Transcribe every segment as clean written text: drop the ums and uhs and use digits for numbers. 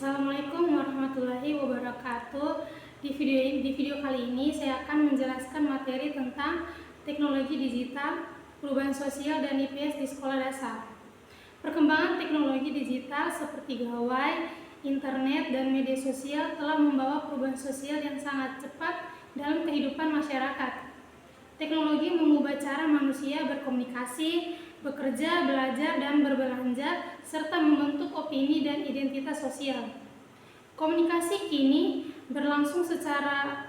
Assalamualaikum warahmatullahi wabarakatuh. Di video kali ini saya akan menjelaskan materi tentang teknologi digital, perubahan sosial dan IPS di sekolah dasar. Perkembangan teknologi digital seperti gawai, internet dan media sosial telah membawa perubahan sosial yang sangat cepat dalam kehidupan masyarakat. Teknologi mengubah cara manusia berkomunikasi, bekerja, belajar, dan berbelanja, serta membentuk opini dan identitas sosial. Komunikasi kini berlangsung secara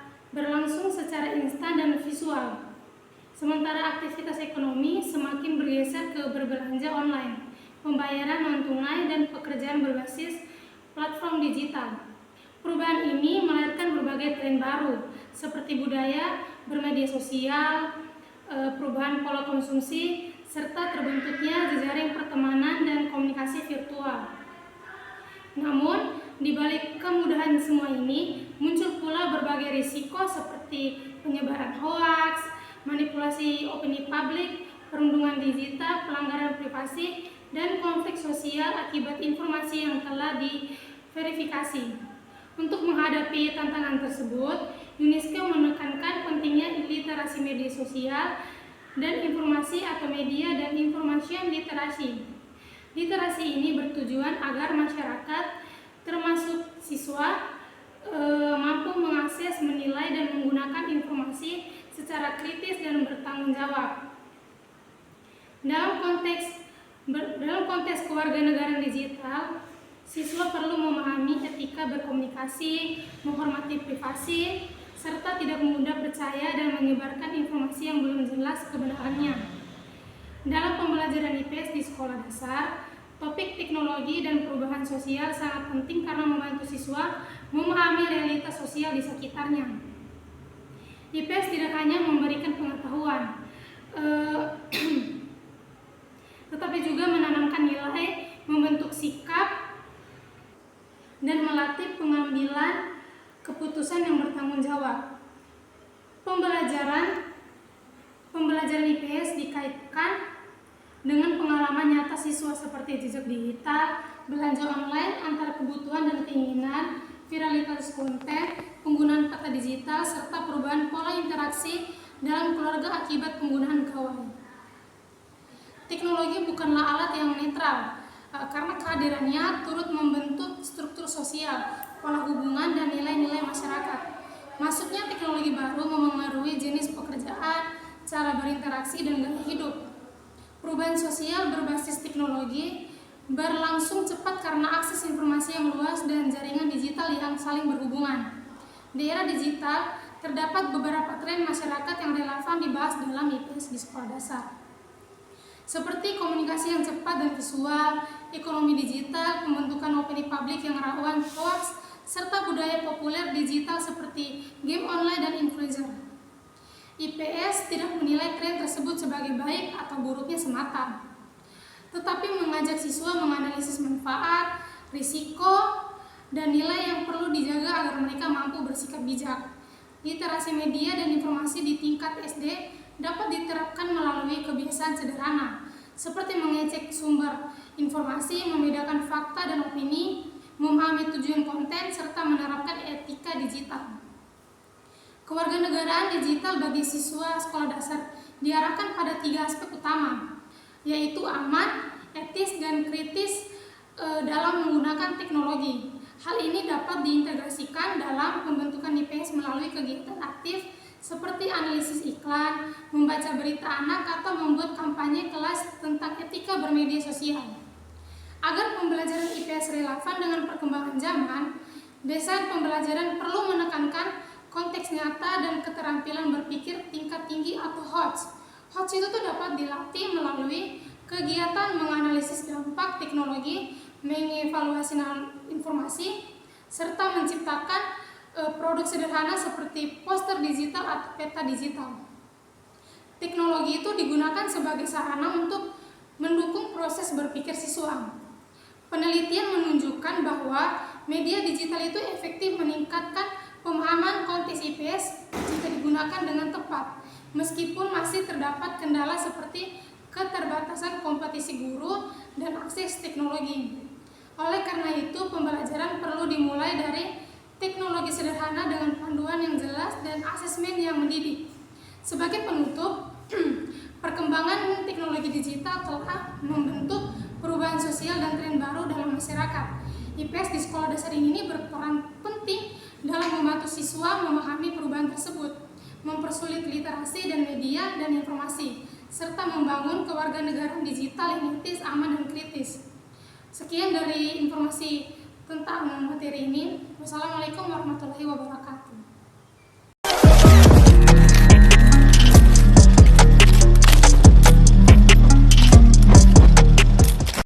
instan dan visual, sementara aktivitas ekonomi semakin bergeser ke berbelanja online, pembayaran non-tunai, dan pekerjaan berbasis platform digital. Perubahan ini melahirkan berbagai tren baru, seperti budaya bermedia sosial, perubahan pola konsumsi, serta terbentuknya jejaring pertemanan dan komunikasi virtual. Namun, di balik kemudahan semua ini, muncul pula berbagai risiko seperti penyebaran hoaks, manipulasi opini publik, perundungan digital, pelanggaran privasi, dan konflik sosial akibat informasi yang telah diverifikasi. Untuk menghadapi tantangan tersebut, UNESCO menekankan pentingnya literasi media sosial dan informasi atau media dan information literasi. Literasi ini bertujuan agar masyarakat, termasuk siswa, mampu mengakses, menilai, dan menggunakan informasi secara kritis dan bertanggung jawab. Dalam konteks kewarganegaraan digital, siswa perlu memahami etika berkomunikasi, menghormati privasi, serta tidak mudah percaya dan menyebarkan informasi yang belum jelas kebenarannya. Dalam pembelajaran IPS di sekolah dasar, topik teknologi dan perubahan sosial sangat penting karena membantu siswa memahami realitas sosial di sekitarnya. IPS tidak hanya memberikan pengetahuan, tetapi juga menanamkan nilai, membentuk sikap, dan melatih pengambilan keputusan yang bertanggung jawab. Pembelajaran IPS dikaitkan dengan pengalaman nyata siswa seperti jejak digital, belanja online antara kebutuhan dan keinginan, viralitas konten, penggunaan peta digital, serta perubahan pola interaksi dalam keluarga akibat penggunaan gawai. Teknologi bukanlah alat yang netral, karena kehadirannya turut membentuk struktur sosial, pola hubungan, dan nilai-nilai masyarakat. Masuknya teknologi baru memengaruhi jenis pekerjaan, cara berinteraksi, dan gaya hidup. Perubahan sosial berbasis teknologi berlangsung cepat karena akses informasi yang luas dan jaringan digital yang saling berhubungan. Di era digital, terdapat beberapa tren masyarakat yang relevan dibahas dalam IPS di sekolah dasar, seperti komunikasi yang cepat dan visual, ekonomi digital, pembentukan opini publik yang rawan hoax, serta budaya populer digital seperti game online dan influencer. IPS tidak menilai tren tersebut sebagai baik atau buruknya semata, tetapi mengajak siswa menganalisis manfaat, risiko, dan nilai yang perlu dijaga agar mereka mampu bersikap bijak. Literasi media dan informasi di tingkat SD dapat diterapkan melalui kebiasaan sederhana, seperti mengecek sumber informasi, membedakan fakta dan opini, memahami tujuan konten, serta menerapkan etika digital. Kewarganegaraan digital bagi siswa sekolah dasar diarahkan pada 3 aspek utama, yaitu aman, etis, dan kritis dalam menggunakan teknologi. Hal ini dapat diintegrasikan dalam pembentukan IPS melalui kegiatan aktif seperti analisis iklan, membaca berita anak, atau membuat kampanye kelas tentang etika bermedia sosial. Agar pembelajaran IPS relevan dengan perkembangan zaman, desain pembelajaran perlu menekankan konteks nyata dan keterampilan berpikir tingkat tinggi atau HOTS. HOTS itu dapat dilatih melalui kegiatan menganalisis dampak teknologi, mengevaluasi informasi, serta menciptakan produk sederhana seperti poster digital atau peta digital. Teknologi itu digunakan sebagai sarana untuk mendukung proses berpikir siswa. Penelitian menunjukkan bahwa media digital itu efektif meningkatkan pemahaman konteks IPS jika digunakan dengan tepat, meskipun masih terdapat kendala seperti keterbatasan kompetisi guru dan akses teknologi. Oleh karena itu, pembelajaran perlu dimulai dari teknologi sederhana dengan panduan yang jelas dan asesmen yang mendidik. Sebagai penutup, perkembangan teknologi digital telah membentuk perubahan sosial dan tren baru dalam masyarakat. IPS di sekolah dasar ini berperan penting dalam membantu siswa memahami perubahan tersebut, mempersulit literasi dan media dan informasi, serta membangun kewarganegaraan digital yang etis, aman, dan kritis. Sekian dari informasi tentang materi ini. Wassalamualaikum warahmatullahi wabarakatuh.